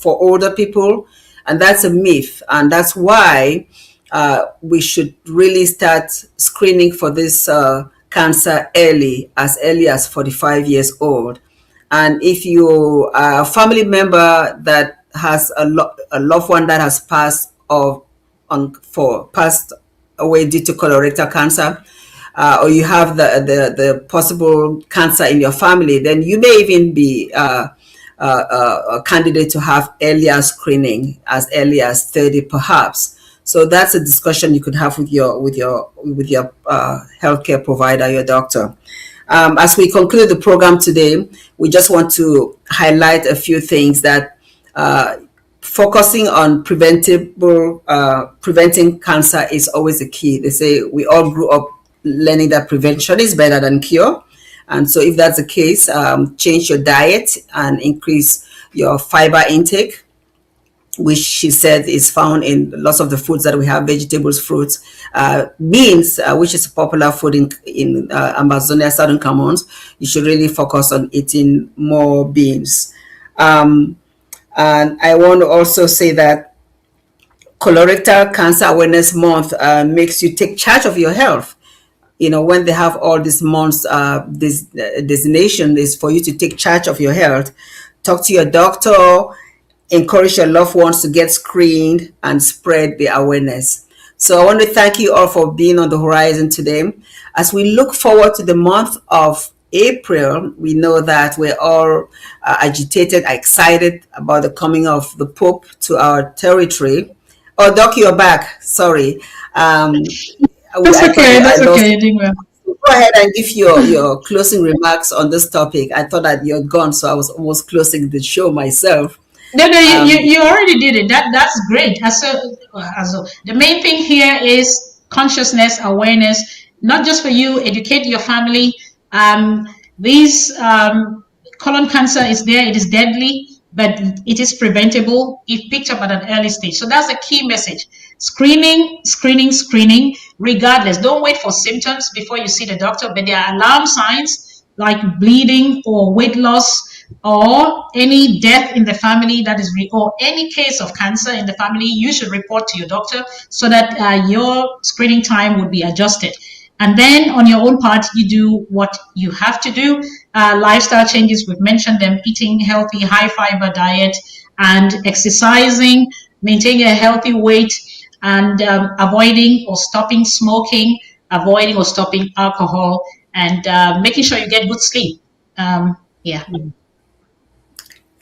for older people, and that's a myth. And that's why we should really start screening for this cancer early as 45 years old. And if you are a family member that has a loved one that has passed away due to colorectal cancer, or you have the possible cancer in your family, then you may even be a candidate to have earlier screening, as early as 30 perhaps. So that's a discussion you could have with your healthcare provider, your doctor. As we conclude the program today, we just want to highlight a few things that focusing on preventing cancer is always a key. They say we all grew up learning that prevention is better than cure. And so if that's the case, change your diet and increase your fiber intake, which she said is found in lots of the foods that we have: vegetables, fruits, beans, which is a popular food in Amazonia, Southern Commons. You should really focus on eating more beans. And I want to also say that Colorectal Cancer Awareness Month makes you take charge of your health. When they have all these months, this designation is for you to take charge of your health. Talk to your doctor, encourage your loved ones to get screened, and spread the awareness. So I want to thank you all for being on the horizon today. As we look forward to the month of April, we know that we're all agitated, excited about the coming of the Pope to our territory. Oh, Doc, you're back. Sorry. That's I thought okay. I That's lost. okay. You're doing well. Go ahead and give your closing remarks on this topic. I thought that you're gone, so I was almost closing the show myself. No, no, Um, you already did it. That's great. Also, the main thing here is consciousness, awareness, not just for you, educate your family. These colon cancer is there, it is deadly, but it is preventable if picked up at an early stage. So that's a key message. Screening, screening, screening, regardless. Don't wait for symptoms before you see the doctor, but there are alarm signs like bleeding or weight loss or any death in the family that is or any case of cancer in the family. You should report to your doctor so that your screening time would be adjusted. And then on your own part, you do what you have to do. Lifestyle changes, we've mentioned them: eating healthy, high fiber diet and exercising, maintaining a healthy weight, and avoiding or stopping smoking, avoiding or stopping alcohol, and making sure you get good sleep. Yeah.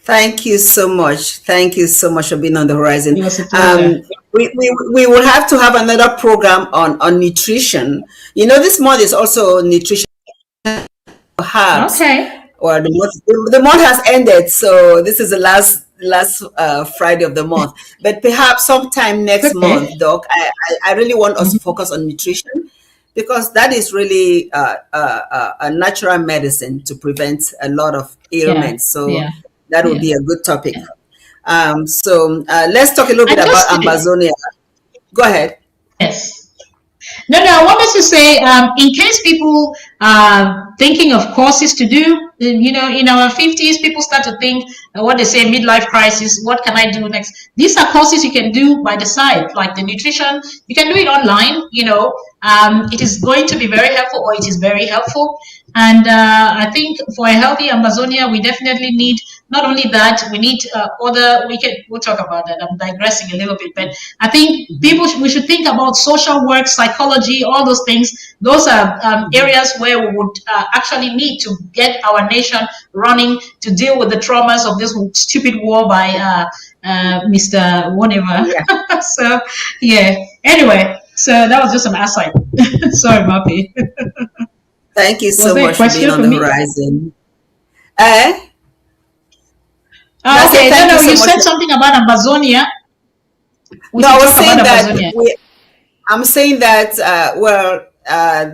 Thank you so much. Thank you so much for being on the horizon. It was a pleasure. We will have to have another program on nutrition. You know, this month is also nutrition, perhaps. Okay. Or the month has ended, so this is the last Friday of the month. But perhaps sometime next month, Okay. Doc, I really want us to focus on nutrition, because that is really a natural medicine to prevent a lot of Yeah. ailments. So Yeah. that would Yeah. be a good topic. So let's talk a little bit And about just Ambazonia. Go ahead. yes. No, no, I wanted to say, in case people are thinking of courses to do, in our 50s, people start to think what they say, midlife crisis, what can I do next? These are courses you can do by the side, like the nutrition. You can do it online, it is going to be very helpful, or it is very helpful. And I think for a healthy Amazonia, we definitely need not only that, we need we'll talk about that. I'm digressing a little bit, but I think we should think about social work, psychology, all those things. Those are areas where we would actually need to get our nation running to deal with the traumas of this stupid war by Mr. Whatever. Yeah. So, yeah. Anyway, so that was just an aside. Sorry, Mappy. Thank you Was so there a much for being question on for the me? horizon. Eh? Oh, I said okay. No, thank you no, so you much. said something about Amazonia. We No, I should was talk about saying that Amazonia. I'm saying that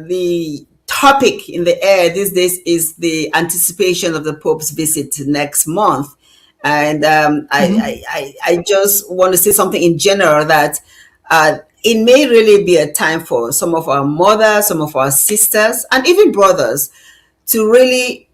the topic in the air these days is the anticipation of the Pope's visit next month, and I just want to say something in general, that it may really be a time for some of our mothers, some of our sisters, and even brothers to really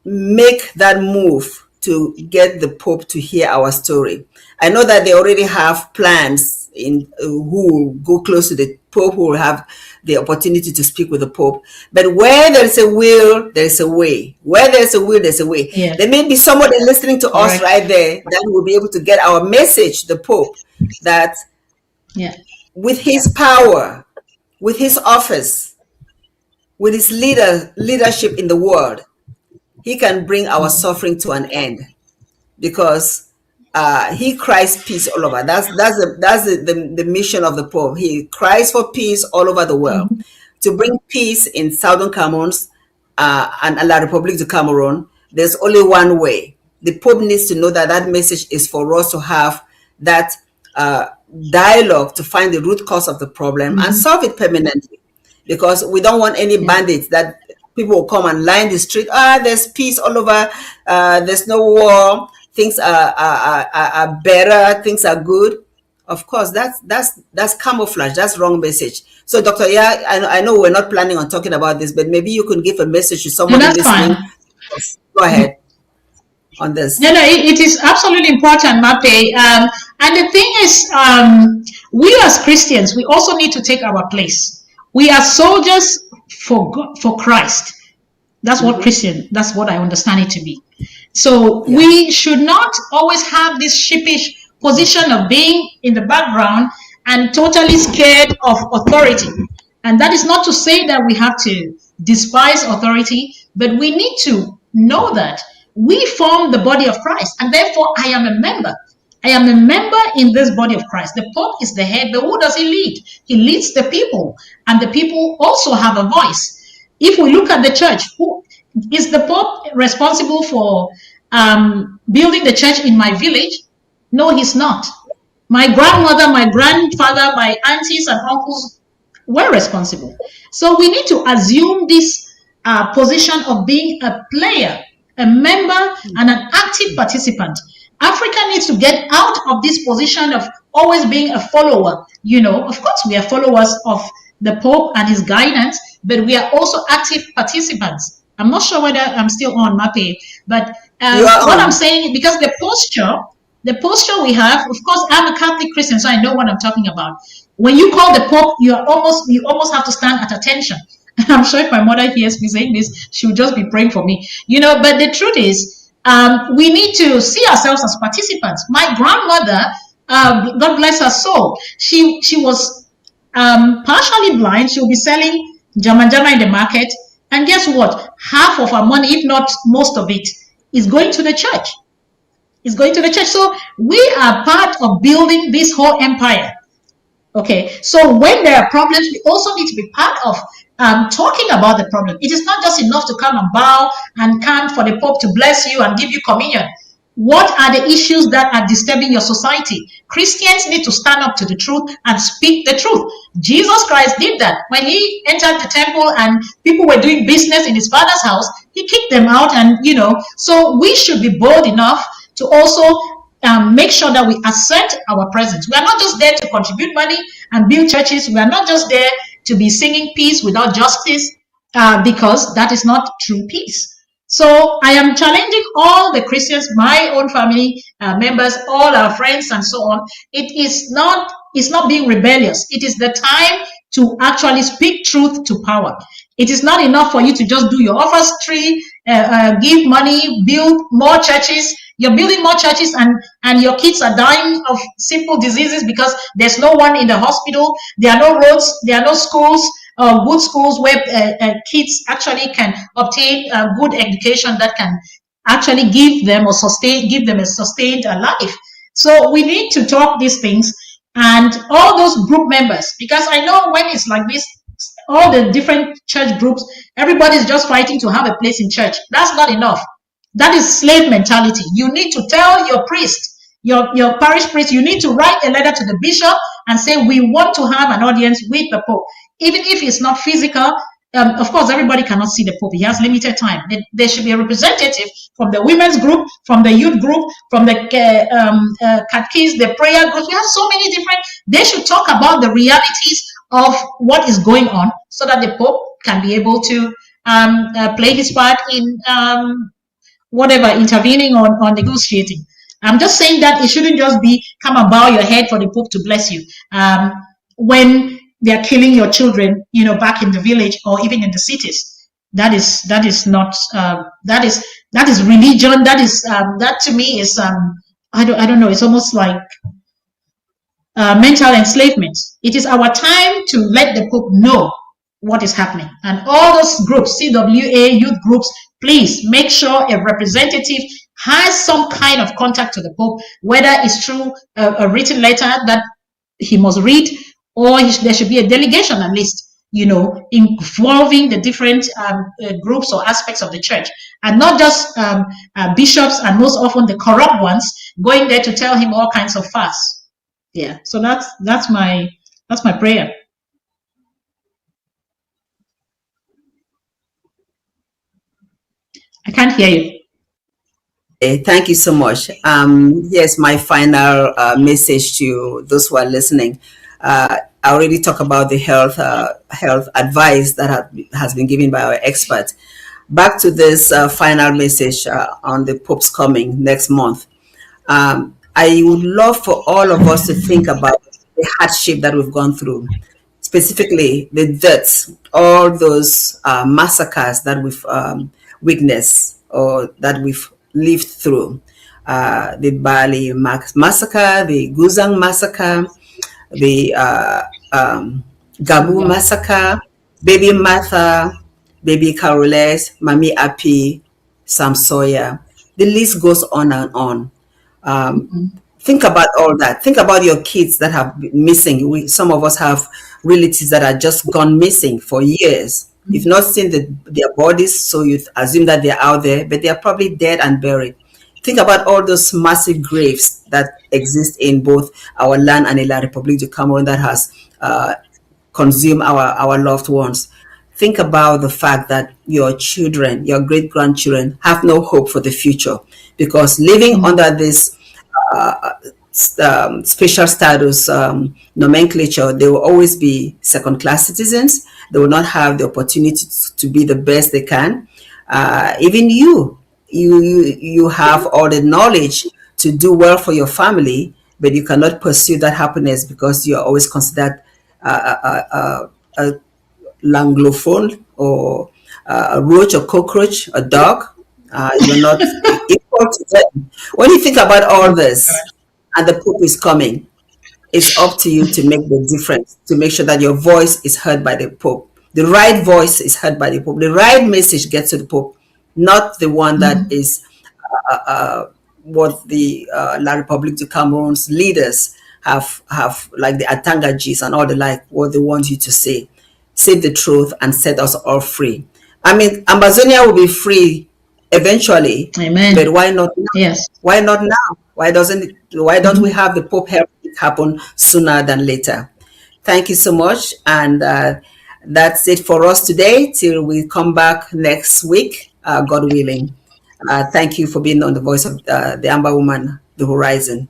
make that move to get the Pope to hear our story. I know that they already have plans in who will go close to the Pope, who will have the opportunity to speak with the Pope. But where there is a will, there is a way. Where there is a will, there's a way. Yeah. There may be somebody listening to us Correct. right there that will be able to get our message, the Pope, that Yeah. with his power, with his office, with his leadership in the world, he can bring our suffering to an end, because he cries peace all over. That's the mission of the Pope. He cries for peace all over the world, to bring peace in Southern Cameroon and La République du Cameroon. There's only one way. The Pope needs to know that that message is for us to have that dialogue to find the root cause of the problem and solve it permanently, because we don't want any bandits that people will come and line the street. There's peace all over. There's no war. Things are better. Things are good. Of course, that's camouflage. That's wrong message. So, Dr. Yeah, I know we're not planning on talking about this, but maybe you can give a message to No, somebody that's listening. fine. Go ahead on this. No, no, it is absolutely important, Mape. And the thing is, we as Christians, we also need to take our place. We are soldiers for God, for Christ. That's what that's what I understand it to be. So we should not always have this sheepish position of being in the background and totally scared of authority. And that is not to say that we have to despise authority, But we need to know that we form the body of Christ, and therefore I am a member. I am a member in this body of Christ. The Pope is the head, but who does he lead? He leads the people, and the people also have a voice. If we look at the church, who is the Pope responsible for building the church in my village? No, he's not. My grandmother, my grandfather, my aunties and uncles were responsible. So we need to assume this position of being a player, a member, and an active participant. Africa needs to get out of this position of always being a follower. You know, of course, we are followers of the Pope and his guidance, but we are also active participants. I'm not sure whether I'm still on Mape, but what I'm saying, because the posture we have, of course, I'm a Catholic Christian, so I know what I'm talking about. When you call the Pope, you almost have to stand at attention. I'm sure if my mother hears me saying this, she'll just be praying for me. You know, but the truth is, we need to see ourselves as participants. My grandmother, God bless her soul, she was partially blind. She'll be selling jama jama in the market, and guess what? Half of her money, if not most of it, is going to the church. Is going to the church. So we are part of building this whole empire. Okay, so when there are problems, we also need to be part of talking about the problem. It is not just enough to come and bow and come for the Pope to bless you and give you communion. What are the issues that are disturbing your society? Christians need to stand up to the truth and speak the truth. Jesus Christ did that. When he entered the temple and people were doing business in his father's house, he kicked them out, and so we should be bold enough to also make sure that we assert our presence. We are not just there to contribute money and build churches. We are not just there to be singing peace without justice, because that is not true peace. So I am challenging all the Christians, my own family members, all our friends, and so on. It's not being rebellious. It is the time to actually speak truth to power. It is not enough for you to just do your offers tree, give money, build more churches. You're building more churches, and your kids are dying of simple diseases because there's no one in the hospital. There are no roads. There are no schools, good schools where kids actually can obtain a good education that can actually give them a sustained life. So we need to talk these things, and all those group members, because I know when it's like this, all the different church groups, everybody's just fighting to have a place in church. That's not enough. That is slave mentality. You need to tell your priest, your parish priest, you need to write a letter to the bishop and say, we want to have an audience with the Pope. Even if it's not physical, of course, everybody cannot see the Pope. He has limited time. There should be a representative from the women's group, from the youth group, from the catechists, the prayer groups. We have so many different, they should talk about the realities of what is going on so that the Pope can be able to play his part in whatever, intervening or negotiating. I'm just saying that it shouldn't just be come and bow your head for the Pope to bless you. When they're killing your children, back in the village or even in the cities, that is not that is religion. That to me is I don't know. It's almost like mental enslavement. It is our time to let the Pope know what is happening. And all those groups, CWA, youth groups, please make sure a representative has some kind of contact to the Pope, whether it's through a written letter that he must read, or there should be a delegation at least, involving the different groups or aspects of the church, and not just bishops, and most often the corrupt ones, going there to tell him all kinds of fuss. Yeah, so that's my prayer. I can't hear you. Thank you so much. Yes, my final message to those who are listening. I already talked about the health advice that has been given by our experts. Back to this final message on the Pope's coming next month. I would love for all of us to think about the hardship that we've gone through, specifically the deaths, all those massacres that we've witnessed or that we've lived through. The Bali massacre, the Guzang massacre, the Gabu massacre, Baby Martha, Baby Caroles, Mami Api, Sam Sawyer. The list goes on and on. Think about all that. Think about your kids that have been missing. Some of us have relatives that are just gone missing for years. You've not seen their bodies, so you assume that they're out there, but they are probably dead and buried. Think about all those massive graves that exist in both our land and in La République du Cameroon that has consumed our loved ones. Think about the fact that your children, your great grandchildren, have no hope for the future because living under this special status nomenclature, they will always be second-class citizens. They will not have the opportunity to be the best they can. Even you have all the knowledge to do well for your family, but you cannot pursue that happiness because you are always considered a Langlophone or a roach or cockroach, a dog. You're not equal to them. When you think about all this and the Pope is coming, it's up to you to make the difference, to make sure that your voice is heard by the Pope. The right voice is heard by the Pope. The right message gets to the Pope, not the one that is what the La République du Cameroon's leaders have like the Atangajis and all the like, what they want you to say. Say the truth and set us all free. I mean, Amazonia will be free eventually. Amen. But why not now? Yes. Why not now? Why don't we have the Pope help it happen sooner than later? Thank you so much. And that's it for us today till we come back next week, God willing. Thank you for being on the voice of the Amber Woman, the Horizon.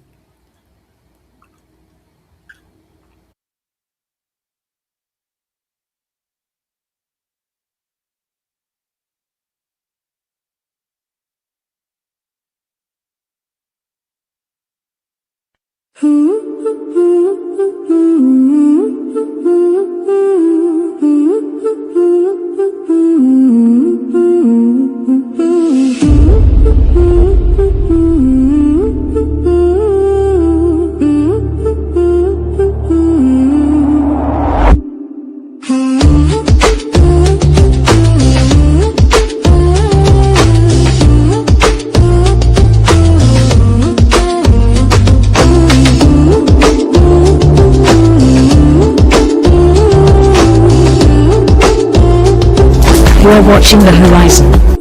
You are watching The Horizon.